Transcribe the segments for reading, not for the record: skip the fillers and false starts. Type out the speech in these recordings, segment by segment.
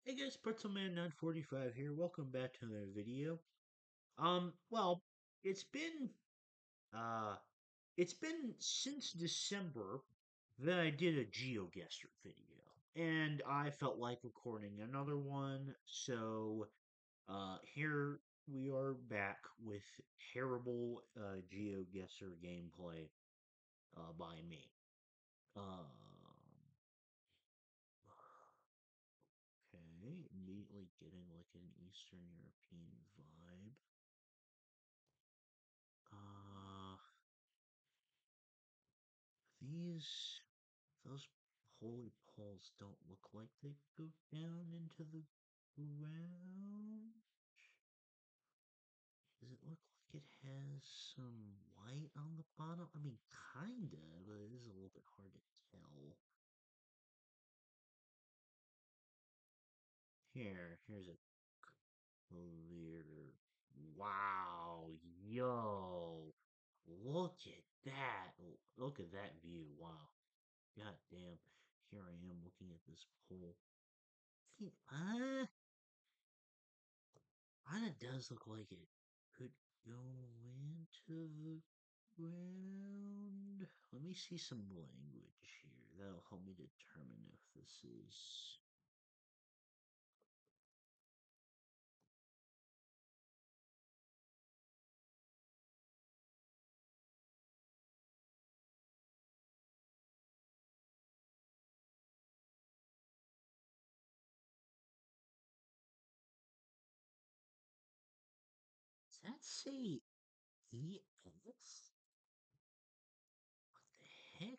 Hey guys, Pretzelman945 here. Welcome back to another video. Well, it's been uh it's been since December that I did a geoguessr video. And I felt like recording another one, so here we are back with terrible geoguessr gameplay by me. Um okay, immediately getting like an Eastern European vibe. Uh, these, those holy poles don't look like they go down into the ground. Does it look like it has some white on the bottom? I mean, kinda, but it is a little bit hard to tell. Here's a clear. Wow, yo, look at that. Look at that view. Wow. God damn. Here I am looking at this pole. Kinda does look like it could go into the ground. Let me see some language here. That'll help me determine if this is. Does that say ES? What the heck?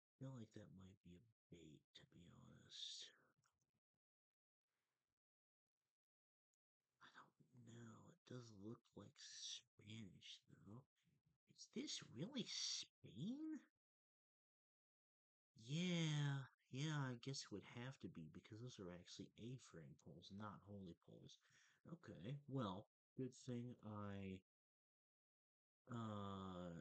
I feel like that might be a bait, to be honest. I don't know. It does look like Spanish, though. Is this really Spain? Yeah, yeah, I guess it would have to be because those are actually A-frame poles, not holy poles. Okay, well, good thing I uh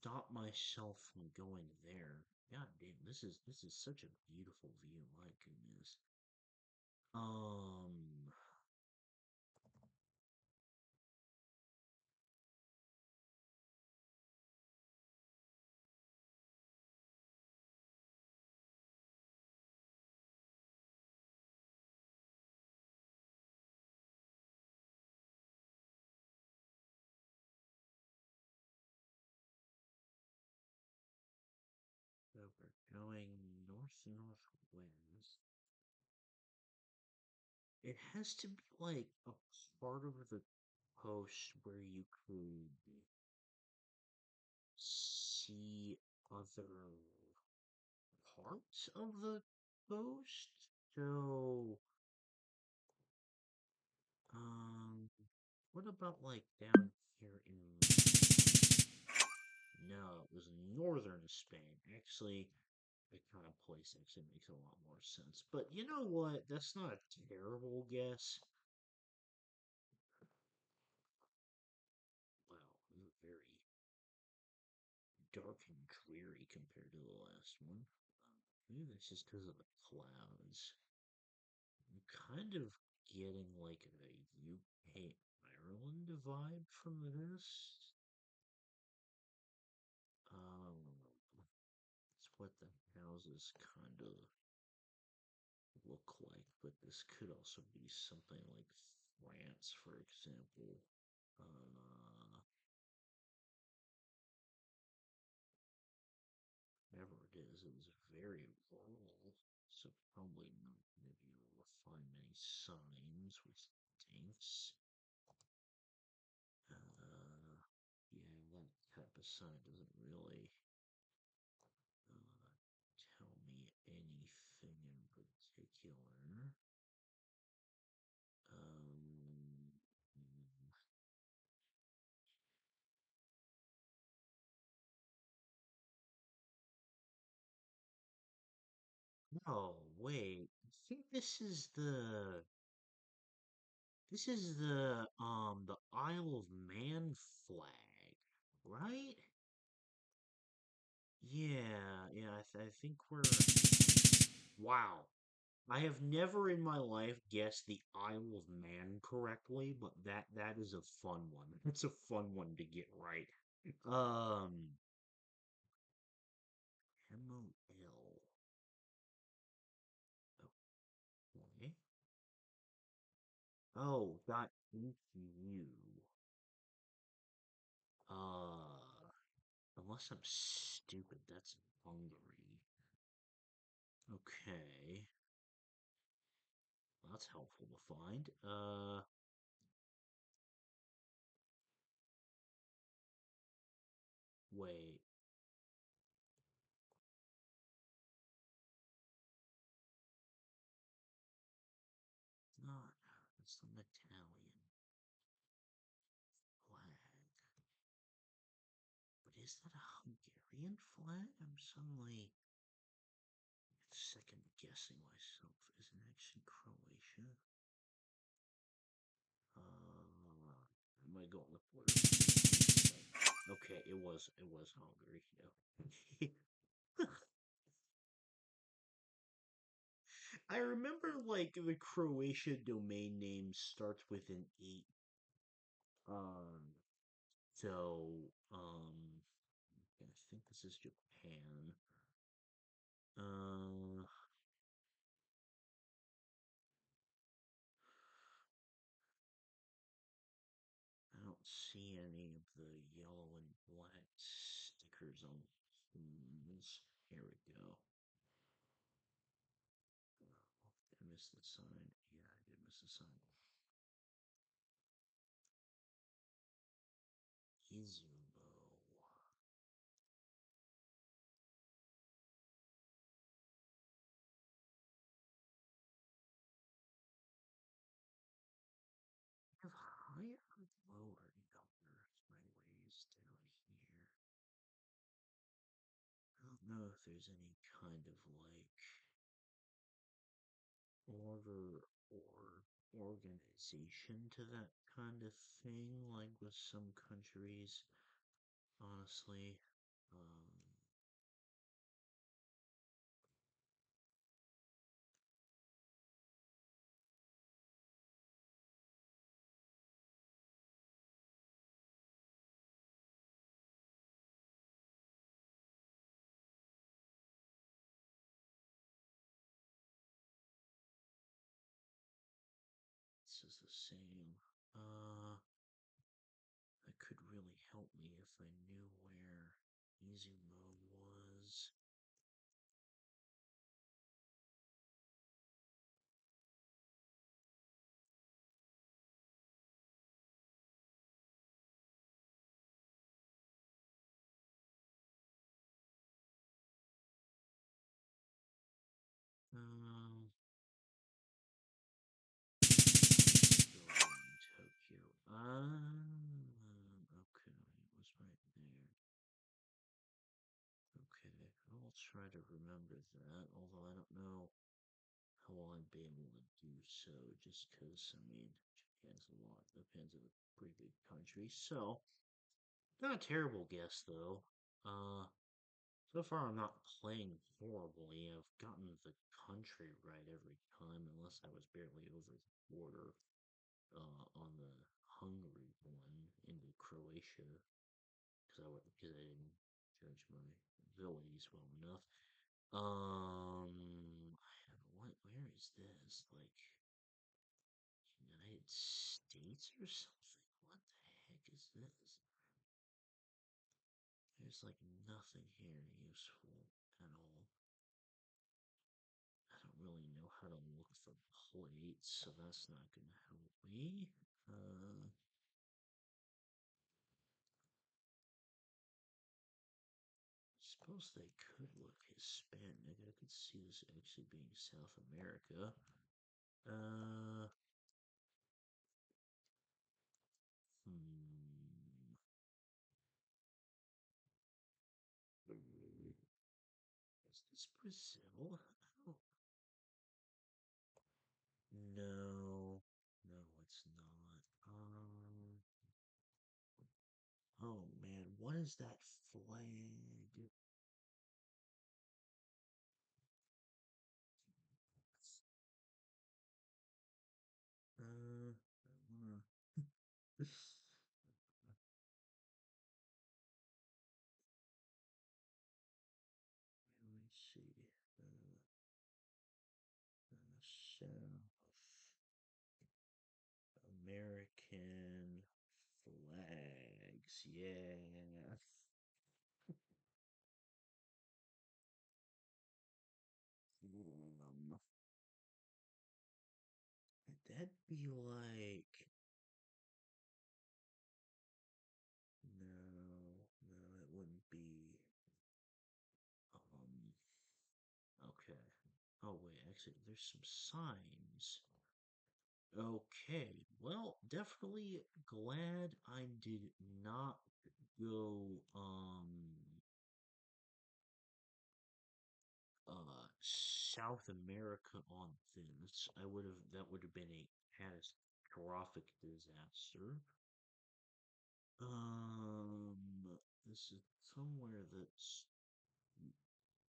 stopped myself from going there. God damn, this is such a beautiful view. My goodness. Um, so we're going northwest. It has to be like a part of the coast where you could see other parts of the coast. So, um, what about like down here in? No, it was northern Spain. Actually, that kind of place actually makes a lot more sense. But you know what? That's not a terrible guess. Wow, it was very dark and dreary compared to the last one. Maybe that's just because of the clouds. I'm kind of getting like a UK Ireland vibe from this. It's what the houses kind of look like, but this could also be something like France, for example. Uh, Whatever it is, it was very rural, so probably not going to be able to find many signs, which stinks. Yeah, that type of sign doesn't really tell me anything in particular. Um, no, wait. I think this is the Isle of Man flag, right? Yeah, yeah. I think we're wow. I have never in my life guessed the Isle of Man correctly, but that is a fun one. It's a fun one to get right. Um, MOL. Okay. Oh, dot ECU. Unless I'm stupid, that's Hungary. Okay. Well, that's helpful to find. Wait. Not. That's the Italian flag. But is that a Hungarian flag? I'm suddenly second guessing myself. Is it actually Croatia? Am I going with what? Okay, it was Hungary. Yeah. I remember like the Croatia domain name starts with an eight. Um, so I think this is Japan. Uh, I don't see any of the yellow and black stickers on this. Here we go. I missed the sign. Yeah, I did miss the sign. Izumo. Have higher or lower numbers ways down here. I don't know if there's any kind of like order or organization to that kind of thing, like with some countries, honestly. Um, this is the same. That could really help me if I knew where Izumo was. Um, Tokyo. Okay, it was right there. Okay, I'll try to remember that, although I don't know how well I'd be able to do so, just because, I mean, Japan's a lot. Japan's a pretty big country, so not a terrible guess, though. Uh, so far I'm not playing horribly. I've gotten the country right every time, unless I was barely over the border on the Hungary one into Croatia, because I didn't judge my abilities well enough. What? Where is this? Like United States or something? What the heck is this? There's like nothing here useful at all. I don't really know how to look for plates, so that's not gonna help me. Suppose they could look Hispanic. I could see this actually being South America. Uh, hmm. Is this Brazil? I don't. No, no, it's not. Oh man, what is that flag? American flags. Yeah. That'd be like no, it wouldn't be. Um, okay. Oh wait, actually, there's some signs. Okay, well, definitely glad I did not go South America on this. I would have that would have been a catastrophic disaster. This is somewhere that's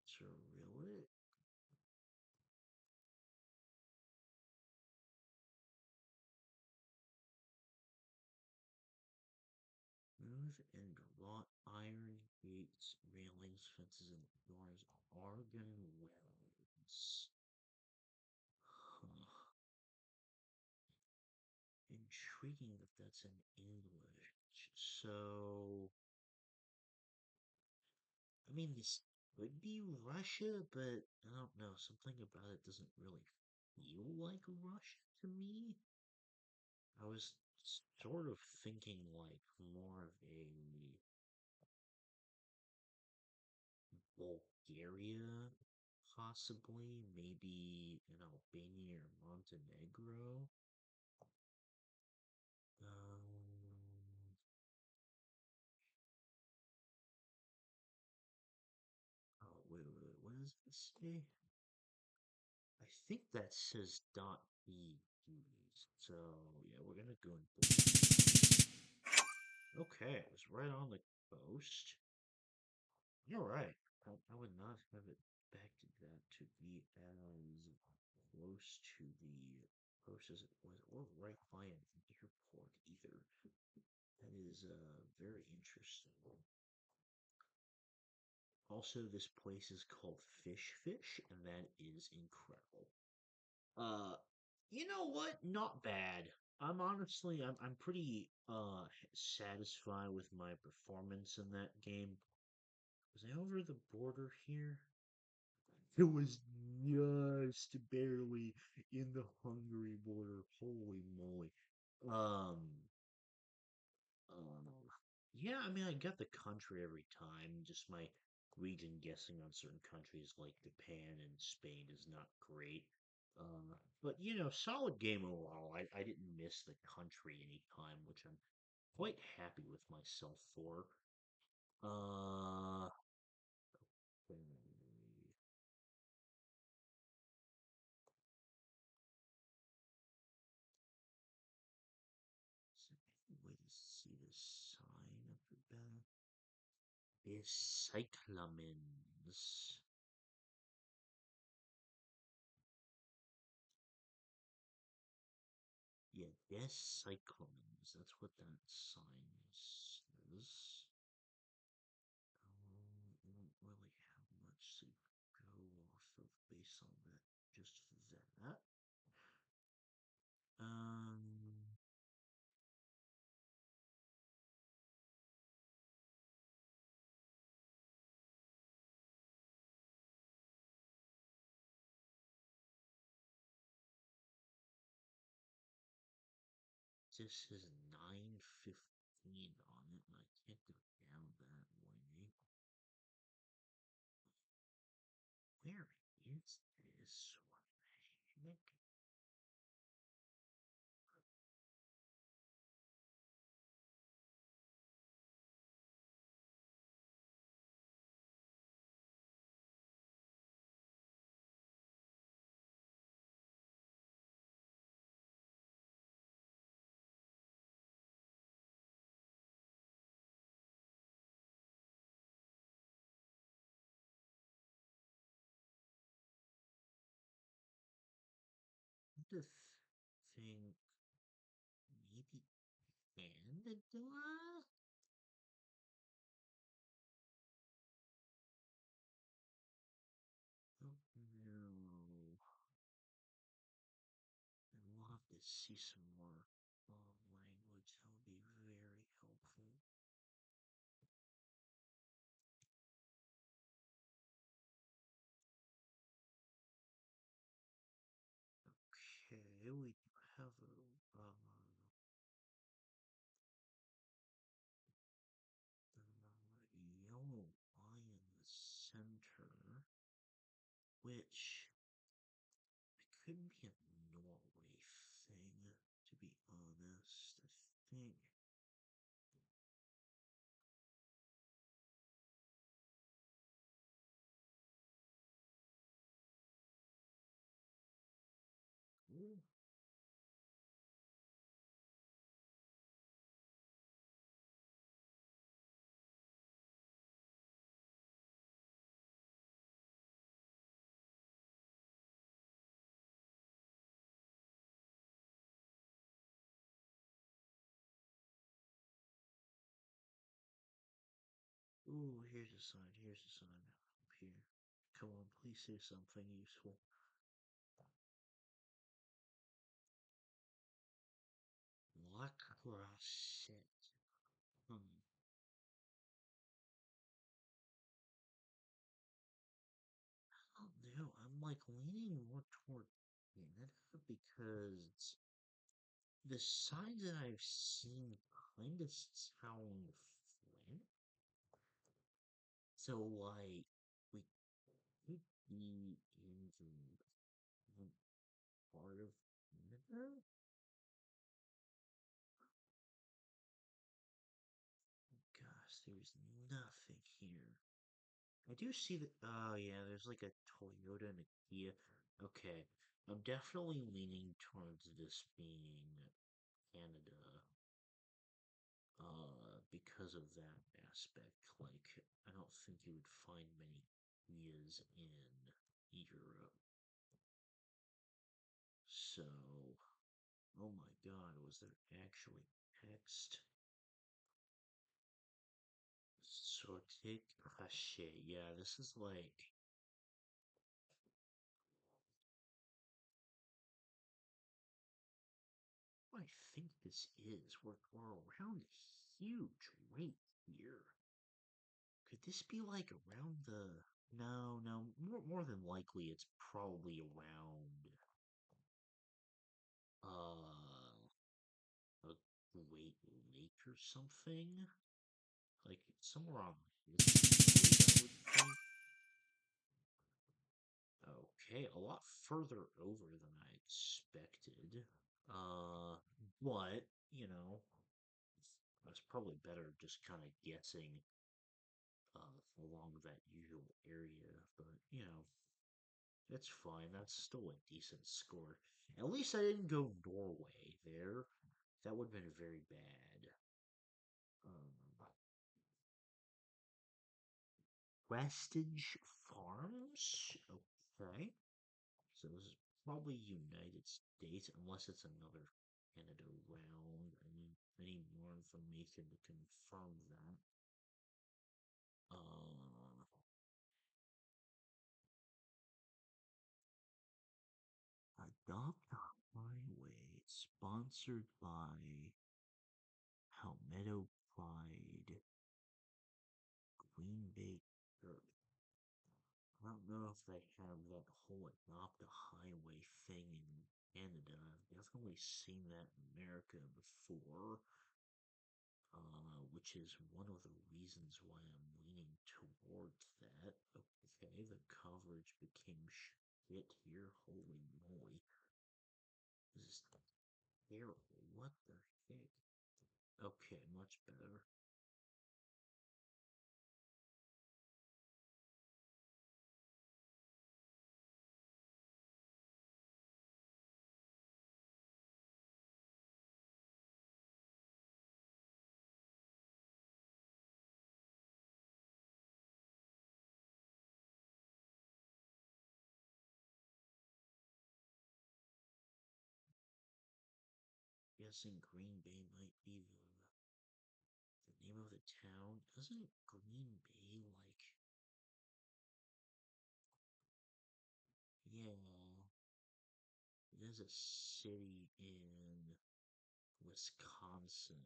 Cyrillic. Move and wrought iron gates, railings, fences, and doors. Argan wells. Huh. Intriguing that that's in English. So, I mean, this could be Russia, but I don't know. Something about it doesn't really feel like Russia to me. I was sort of thinking like more of a Bulgaria, possibly, maybe in Albania or Montenegro. Um, oh, wait, what does it say? I think that says .eu. So yeah, we're gonna go and okay, it was right on the coast. All right. I would not have expected that to be as close to the coast as it was, or right by an airport either. That is very interesting. Also, this place is called Fish, and that is incredible. Uh, you know what? Not bad. I'm pretty satisfied with my performance in that game. Was I over the border here? It was just barely in the Hungary border. Holy moly. Um, um, yeah, I mean, I got the country every time. Just my region guessing on certain countries like Japan and Spain is not great. But solid game overall. I didn't miss the country any time, which I'm quite happy with myself for. Uh, is there any way to see the sign of the battle? Is cyclamens. Yeah, yes, cyclamens. That's what that sign says. I don't really have much to go off of based on that. Just that. Um, this is 9:15 on it, and I can't go down that way. Where is this? What the heck? The thing maybe Canada? Oh no. And we'll have to see some more languages. do we have the yellow eye in the center, which it could be a Norway thing, to be honest. I think. Ooh, ooh, here's a sign. Here's a sign up here. Come on, please say something useful. La Croisette. Hmm. I don't know. I'm like leaning more toward Canada because the signs that I've seen kind of sound French. So like we could be in the part of Canada. Gosh, there's nothing here. I do see that. Oh yeah, there's like a Toyota and a Kia. Okay, I'm definitely leaning towards this being Canada. Because of that aspect. Like, I don't think you would find many Kias in Europe. So, oh my God, was there actually text? Sorted cachet. Yeah, this is like what I think this is. We're around a huge rate here. Could this be like around the? No, no. More than likely, it's probably around a Great Lake or something. Like somewhere on this, I would think. Okay, a lot further over than I expected. Uh, but, you know, it's probably better just kind of guessing along that usual area. But, you know, it's fine. That's still a decent score. At least I didn't go Norway there. That would have been very bad. Um, Vestige Farms? Okay. So this is probably United States, unless it's another Canada round. I need more information to confirm that. Uh, Adopt a Highway, sponsored by Palmetto Pride, Green Bay Church. I don't know if they have that whole Adopt a Highway thing in Canada. I've definitely seen that in America before. Which is one of the reasons why I'm leaning towards that. Okay, the coverage became shit here. Holy moly. This is terrible. What the heck? Okay, much better. Guessing Green Bay might be the name of the town. Doesn't Green Bay like. Yeah, it is a city in Wisconsin.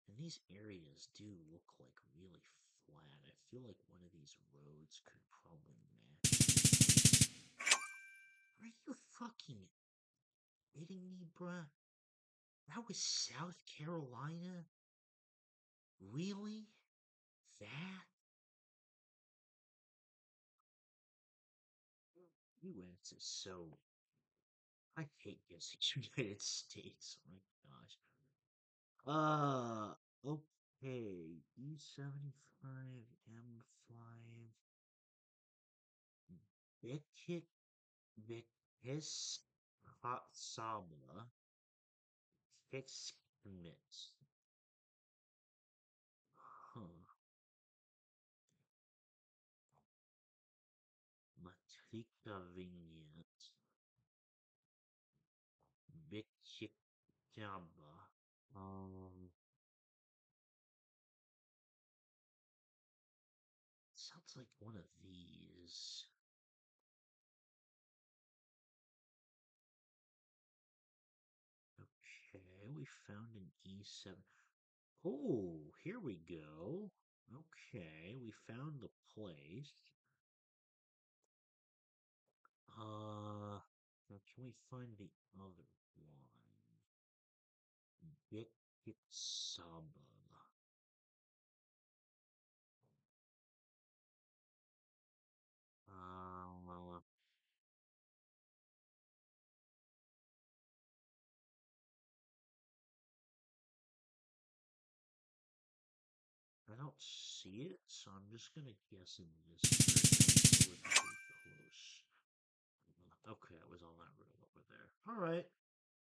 And these areas do look like really flat. I feel like one of these roads could probably match. Are you fucking kidding me, bruh? That was South Carolina? Really? That? US is so. I hate guessing United States. Oh my gosh. Okay. E75, M5, Bekik, Bekes, Saba, Fixkmit. Huh. Matrika Vignette, Bekik Jamba. Um, sounds like one of these. Okay, we found an E7. Oh, here we go. Okay, we found the place. Now can we find the other one? Bikitsaba. Uh, I don't see it, so I'm just gonna guess in this direction. It was pretty close. Okay, it was on that road over there. All right.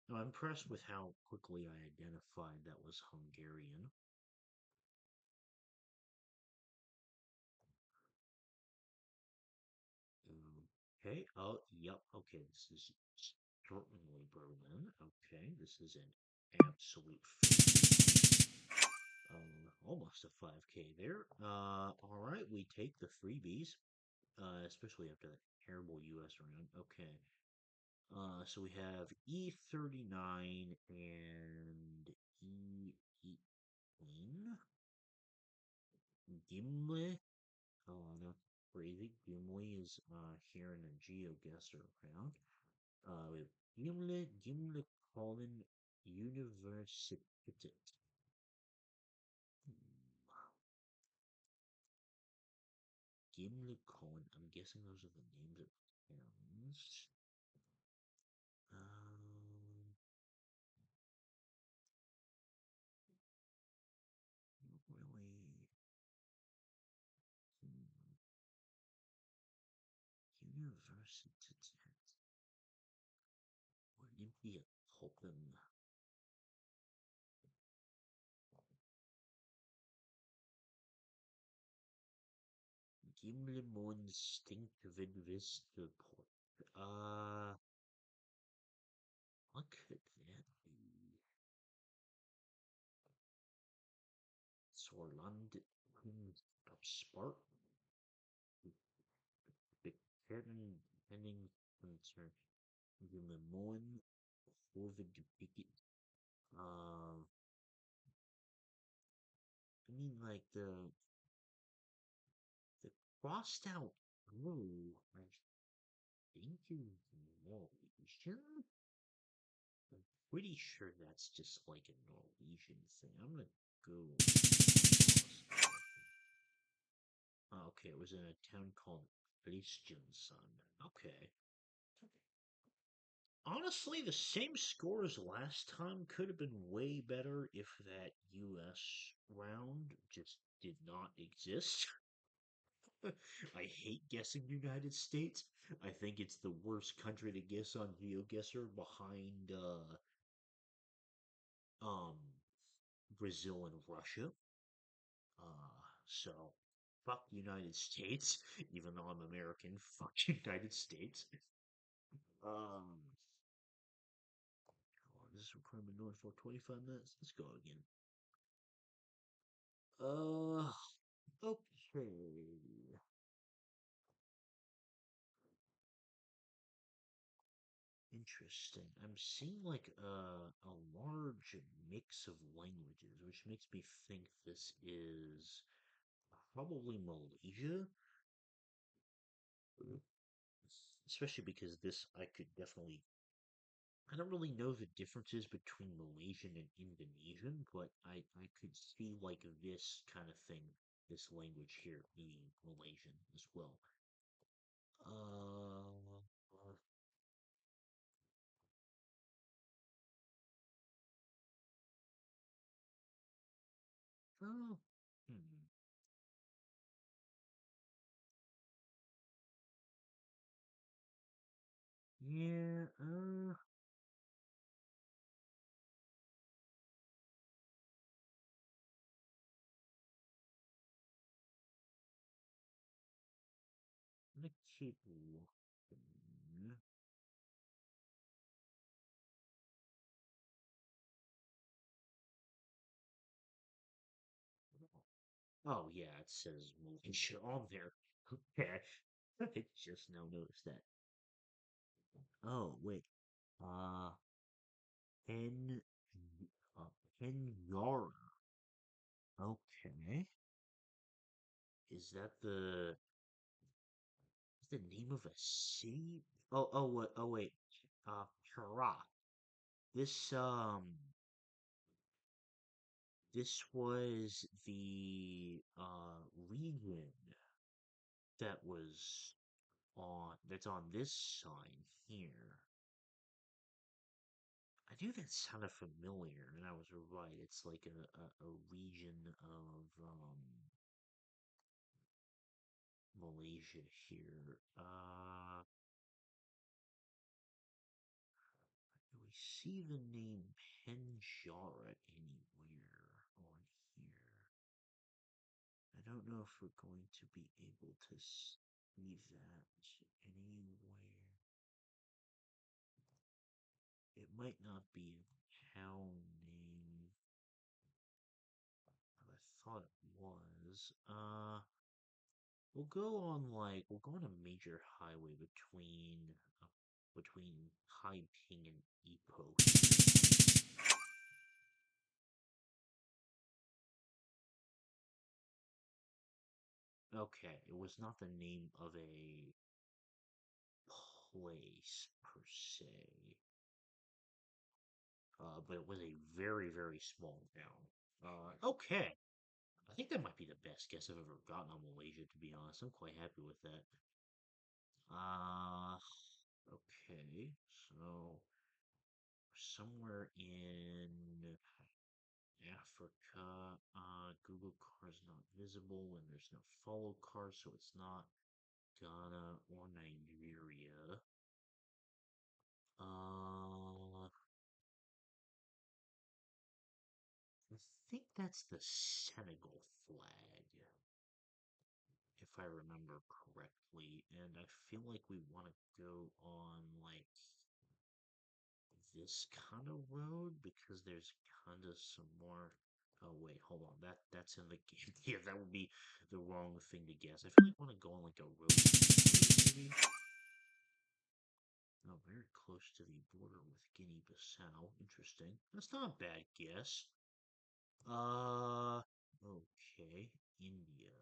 No, I'm impressed with how quickly I identified that was Hungarian. Okay. Oh, yep. Okay, this is certainly Berlin. Okay, this is an absolute almost a 5K there. All right, we take the freebies, especially after that terrible US round. Okay. So we have E39 and E18. Gimli. Oh, that's crazy. Gimli is here in a geoguessr round. We have Gimli Colin Universitet. Gimli Colin. I'm guessing those are the names of towns. Um, not really. Hmm, Universitet. Olympia Hoppen. Gimlemon Stinkvidvistelport. What could that be? Sorland Spart? Bekerden Henning Spencer. Gimlemon Hovid Picket. I mean, like the crossed out blue. I think is Norwegian. I'm pretty sure that's just like a Norwegian thing. I'm gonna go. Oh, okay, it was in a town called Christiansand. Okay. Honestly, the same score as last time could have been way better if that US round just did not exist. I hate guessing United States. I think it's the worst country to guess on GeoGuessr behind um Brazil and Russia. So fuck United States, even though I'm American. Fuck United States. Um, this is recording been going for 25 minutes. Let's go again. Okay. Interesting. I'm seeing like a large mix of languages, which makes me think this is probably Malaysia. especially because this I could definitely. I don't really know the differences between Malaysian and Indonesian, but I could see like this kind of thing, this language here being Malaysian as well. Uh, oh, hmm. Yeah, I'm gonna keep looking. Oh yeah, it says Malaysia on there. Okay, I just now noticed that. Oh wait, uh, Pen, uh, Penyara. Okay, is the name of a city? Oh wait, Perak. This this was the region that was that's on this sign here. I knew that sounded familiar, and I was right. It's like a region of Malaysia here. Do we see the name Penjara anywhere on here? I don't know if we're going to be able to see that anywhere. It might not be a town name, but I thought it was. We'll go on a major highway uh, between Taiping and Ipoh. Okay, it was not the name of a place per se, but it was a very, very small town. Okay, I think that might be the best guess I've ever gotten on Malaysia, to be honest. I'm quite happy with that. Uh, okay, so somewhere in Africa, Google car is not visible and there's no follow car, so it's not Ghana or Nigeria. Uh, I think that's the Senegal flag, if I remember correctly. And I feel like we want to go on like this kind of road because there's kind of some more. Oh wait, hold on. That's in the game. Yeah, that would be the wrong thing to guess. I feel like I want to go on like a road, maybe. Oh, very close to the border with Guinea-Bissau. Interesting. That's not a bad guess. Okay, India.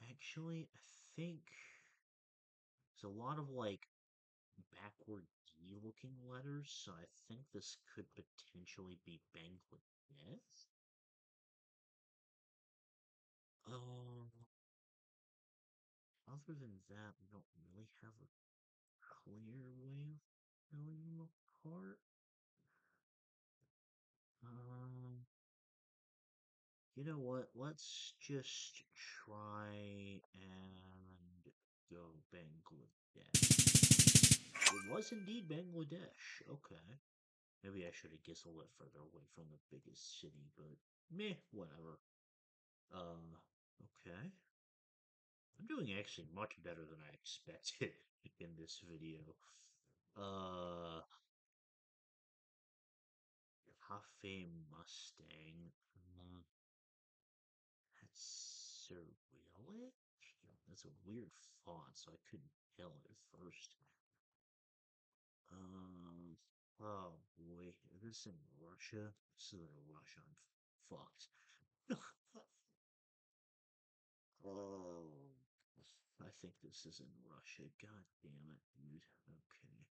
Actually, I think there's a lot of like backward D looking letters, so I think this could potentially be Bangladesh. Um, Other than that, we don't really have a clear way of telling them apart. Um, you know what? Let's just try and go Bangladesh. It was indeed Bangladesh. Okay. Maybe I should have guessed a little further away from the biggest city, but meh, whatever. Okay. I'm doing actually much better than I expected in this video. Uh, Cafe Mustang. That's Cyrillic? That's a weird font, so I couldn't tell at first. Um, oh boy, is this in Russia? This is in Russia. I'm fucked. Oh, I think this is in Russia. God damn it, dude. Okay.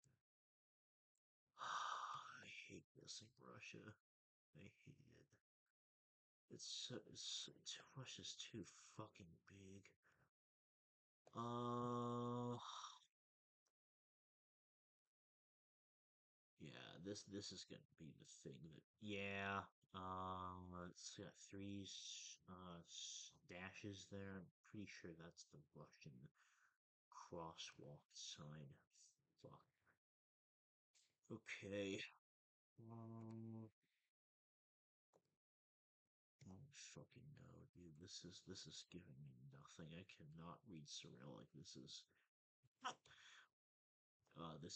I hate guessing Russia. I hate it. Russia's too fucking big. Uh, yeah, this is gonna be the thing that yeah. It's got dashes there. I'm pretty sure that's the Russian crosswalk sign. Fuck. Okay. Um, I don't fucking know, dude. This is giving me nothing. I cannot read Cyrillic. This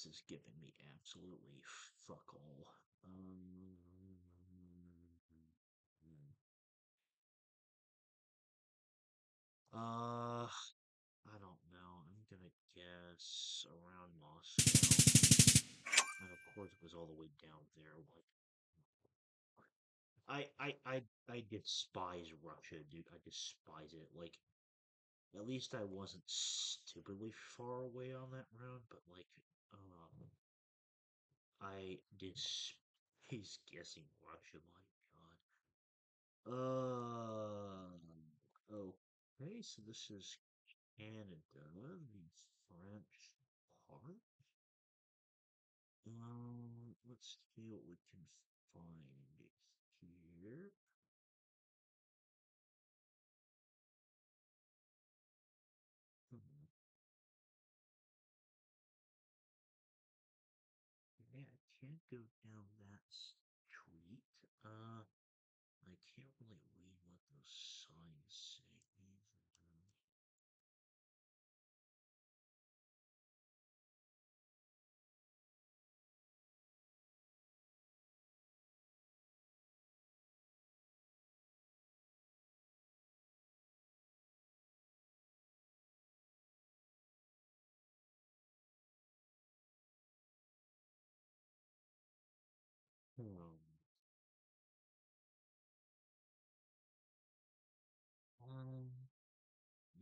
is giving me absolutely fuck all. I don't know. I'm gonna guess around Moscow. And of course, it was all the way down there. I despise Russia, dude. I despise it. Like, at least I wasn't stupidly far away on that road, but like, um, I despise guessing Russia. My God. Okay, so this is Canada, the French part. Let's see what we can find here. Hmm. Yeah, I can't go down that street. I can't really read what those signs say either. Hmm.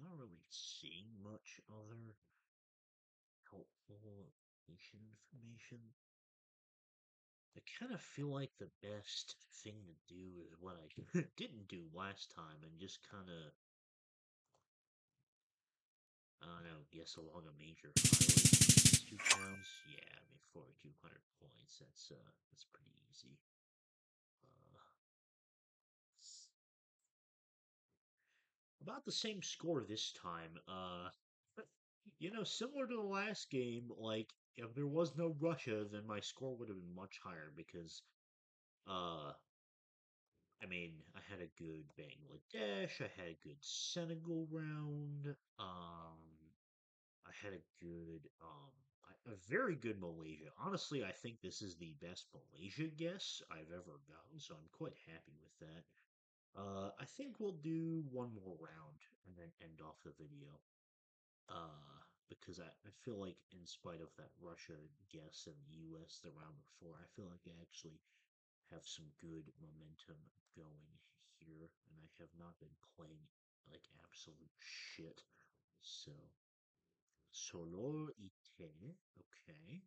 Not really seeing much other helpful location information. I kind of feel like the best thing to do is what I didn't do last time and just kind of, I don't know, guess along a major highway between these two towns. Yeah, I mean, 4,200 points. That's pretty easy. Uh, about the same score this time. Similar to the last game, like, if there was no Russia, then my score would have been much higher because, uh, I mean, I had a good Bangladesh, I had a good Senegal round, I had a very good Malaysia. Honestly, I think this is the best Malaysia guess I've ever gotten, so I'm quite happy with that. I think we'll do one more round and then end off the video. Because I feel like in spite of that Russia guess and the US the round before, I feel like I actually have some good momentum going here, and I have not been playing like absolute shit. So, Solo ite, okay.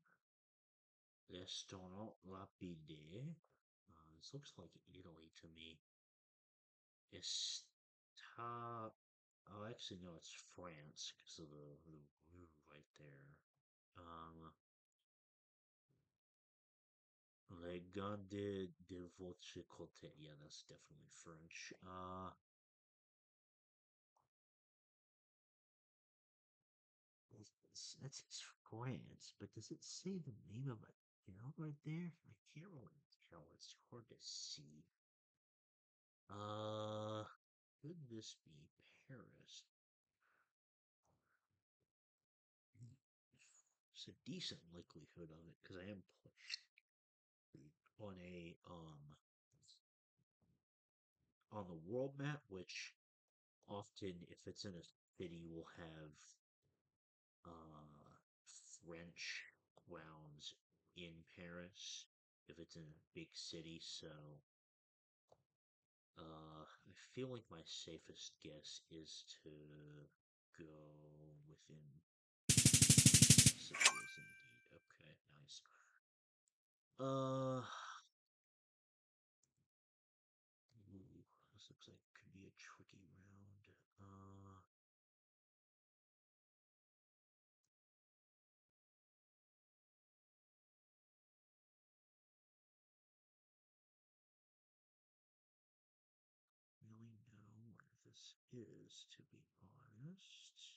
Restaurant rapide. This looks like Italy to me. Está. Oh, actually, no, it's France because of the rue right there. Um, Les Gants de votre côté. Yeah, that's definitely French. That's France, but does it say the name of a town right there? I can't really tell. It's hard to see. Uh, could this be Paris? It's a decent likelihood of it because I am on a on the world map, which often, if it's in a city, will have uh French rounds in Paris if it's in a big city. So I feel like my safest guess is to go within. Yes, it is indeed. Okay, nice. Uh, this looks like it could be a tricky round. Really know where this is, to be honest.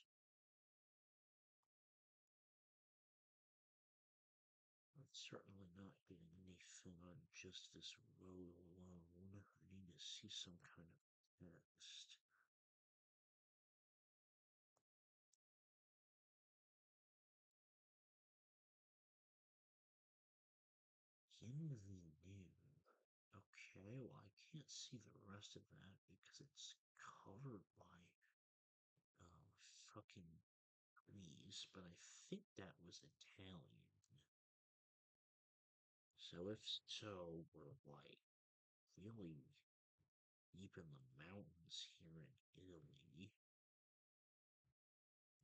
It's certainly not getting anything on just this road alone. I need to see some kind of text. In the new. Okay, well, I can't see the rest of that because it's covered by fucking trees, but I think that was Italian. So if so, we're like really deep in the mountains here in Italy.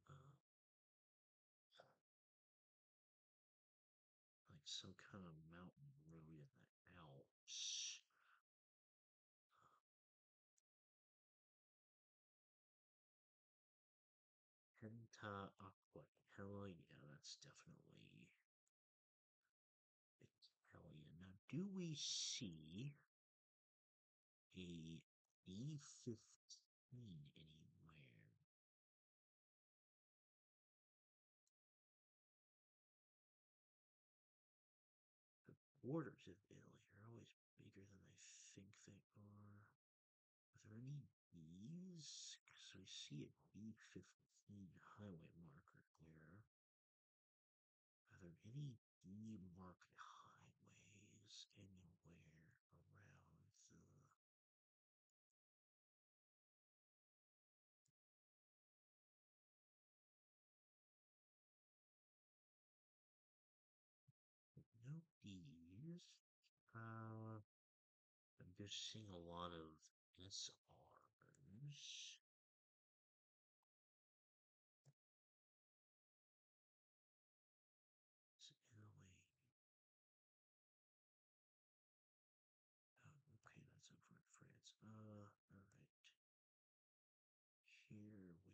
Uh, like some kind of mountain road in the Alps. Penta Aqua. Hell yeah, that's definitely Italian. Now, do we see a E15 anywhere? The borders of Italy are always bigger than I think they are. Are there any B's? Because we see a B15 highway marker there. Are there any D marked highways anywhere around the. No D's? I'm just seeing a lot of SRs. It's Italy. Oh, okay, that's over in France. Alright. Here we go.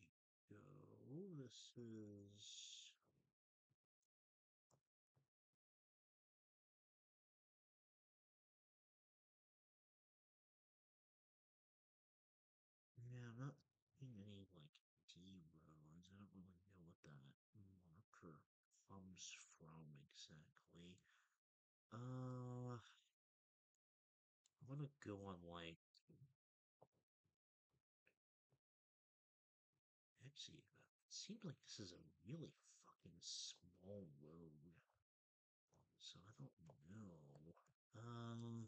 This is. Yeah, I'm not seeing any, like, D roads. I don't really know what that marker comes from exactly. I'm gonna go on, like. Actually, it seems like this is a really fucking small road. So I don't know. Um,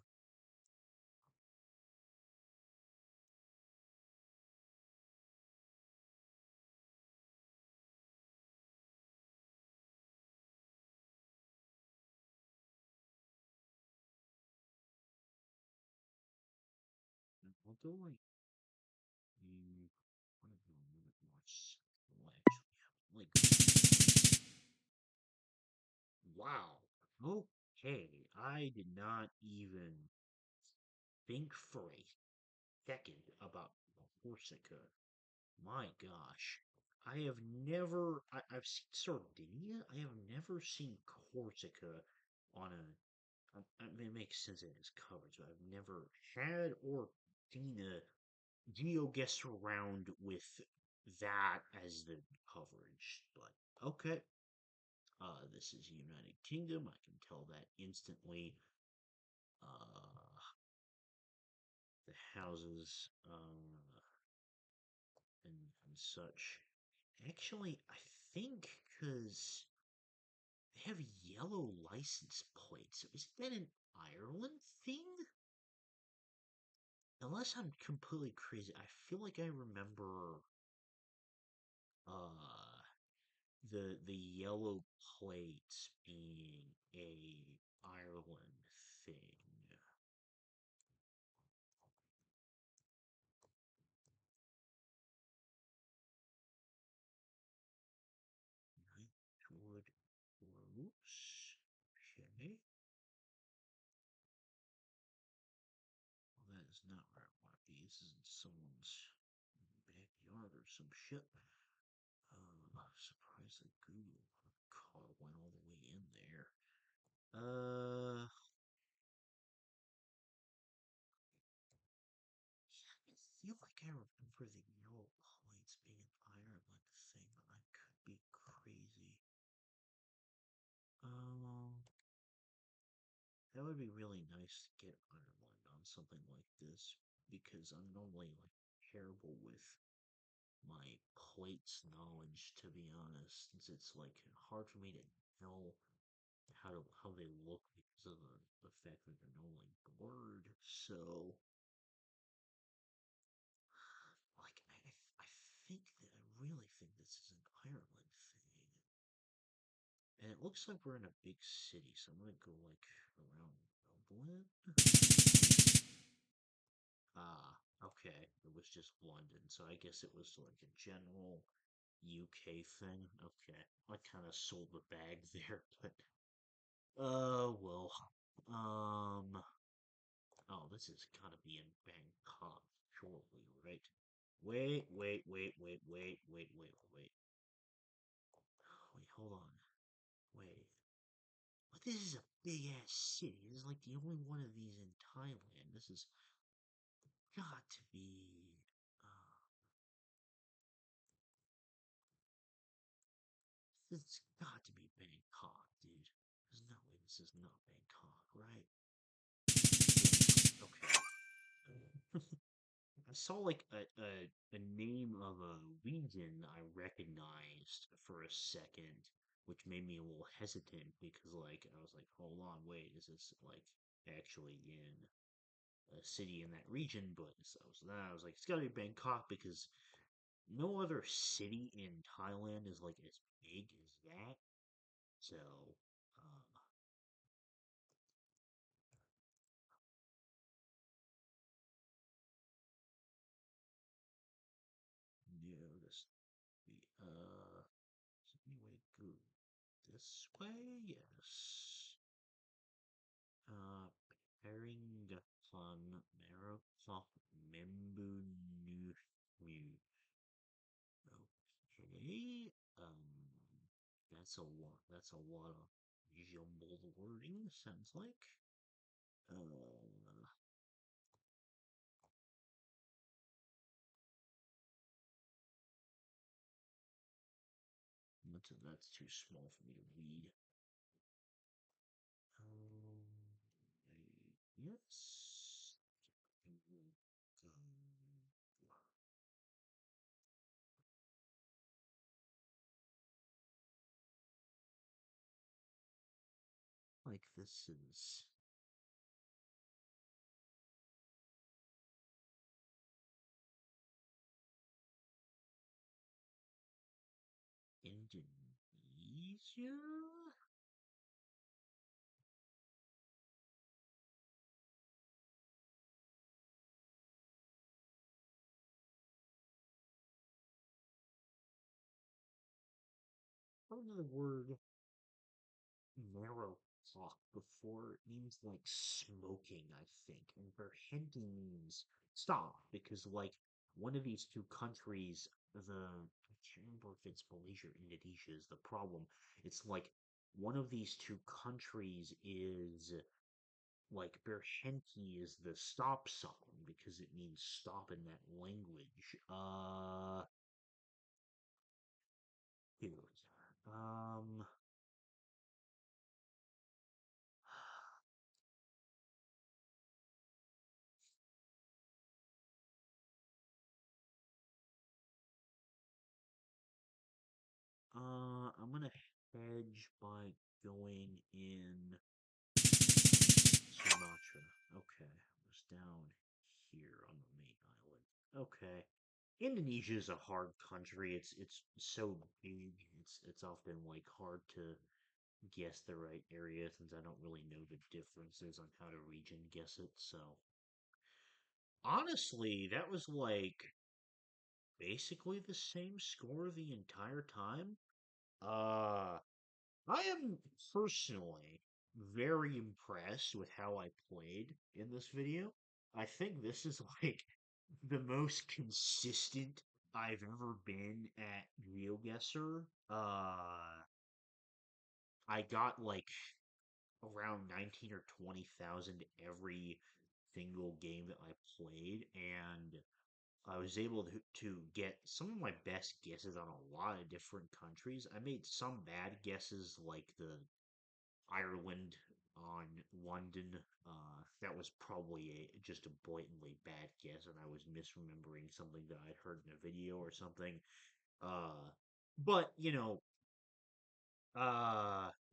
I'll go like I want to go a little bit more central, actually. Like, wow. Okay, I did not even think for a second about Corsica. My gosh. I have never, I've seen Sardinia. I have never seen Corsica on a, I mean, it makes sense that it's covered, so I've never had or seen a geoguessr around with that as the coverage. But okay, this is United Kingdom. I can tell that instantly. Uh, the houses and such. Actually, I think because they have yellow license plates. So is that an Ireland thing? Unless I'm completely crazy, I feel like I remember uh the yellow plates being a Ireland thing. Oops. Okay. Well, that is not where I want to be. This is in someone's backyard or some shit. Surprised that Google car went all the way in there. I feel like I remember the yellow plates being an Ireland thing, but I could be crazy. Um, that would be really nice to get Ireland on something like this because I'm normally like terrible with my plates knowledge, to be honest, since it's like hard for me to tell how they look because of the fact that they're normally blurred. So, like, I think that I really think this is an Ireland thing. And it looks like we're in a big city, so I'm gonna go like around Dublin. Ah, okay. It was just London, so I guess it was like a general UK thing. Okay. I kind of sold the bag there, but well. Um oh, this has gotta be in Bangkok, shortly, right? Wait. Wait, hold on. Wait. But this is a big ass city. This is like the only one of these in Thailand. This has got to be. Uh, it's got to be Bangkok, dude. There's no way this is not Bangkok, right? Okay. I saw like a name of a region I recognized for a second, which made me a little hesitant because like I was like, hold on, wait, is this like actually in a city in that region? But so I was like, it's gotta be Bangkok because no other city in Thailand is like as big as that. So, yeah, this be is there any way to go this way? Yes. Uh, Peringaton Marathon Membu New. Okay. That's a lot. That's a lot of jumbled wording. Sounds like. Uh, that's too small for me to read. Yes. Like this is Indonesia? What was the word marrow talk before? It means like smoking, I think. And Verhenti means stop because like one of these two countries, I can't remember if it's Malaysia or Indonesia is the problem. It's like one of these two countries is like Berhenti is the stop sign because it means stop in that language. Dude. Um, I'm gonna hedge by going in Sumatra. Okay, it was down here on the main island. Okay. Indonesia is a hard country. It's so big. It's often like hard to guess the right area since I don't really know the differences on how to region guess it. So honestly, that was like basically the same score the entire time. Uh I am personally very impressed with how I played in this video. I think this is like the most consistent I've ever been at GeoGuessr. I got like around 19 or 20,000 every single game that I played, and I was able to get some of my best guesses on a lot of different countries. I made some bad guesses, like the Ireland on London. That was probably just a blatantly bad guess, and I was misremembering something that I'd heard in a video or something. Uh, but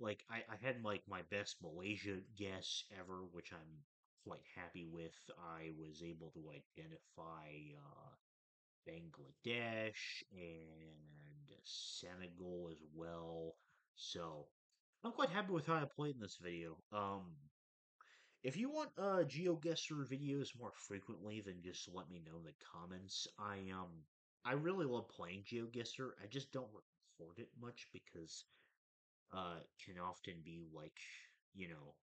like I had like my best Malaysia guess ever, which I'm quite happy with. I was able to identify Bangladesh and Senegal as well. So I'm quite happy with how I played in this video. If you want GeoGuessr videos more frequently, then just let me know in the comments. I really love playing GeoGuessr. I just don't record it much because it can often be like, you know,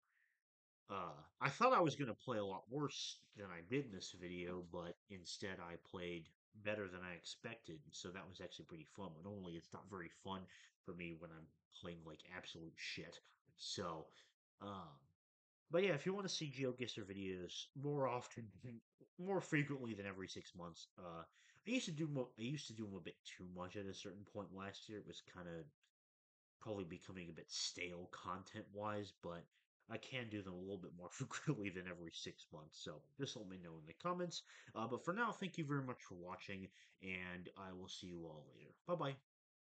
I thought I was going to play a lot worse than I did in this video, but instead I played better than I expected. So that was actually pretty fun. But only it's not very fun for me when I'm playing like absolute shit. So, um, but yeah, if you want to see GeoGuessr videos more often, more frequently than every 6 months, I used to do them a bit too much at a certain point last year. It was kind of probably becoming a bit stale content wise, but I can do them a little bit more frequently than every 6 months. So just let me know in the comments. But for now, thank you very much for watching, and I will see you all later. Bye bye.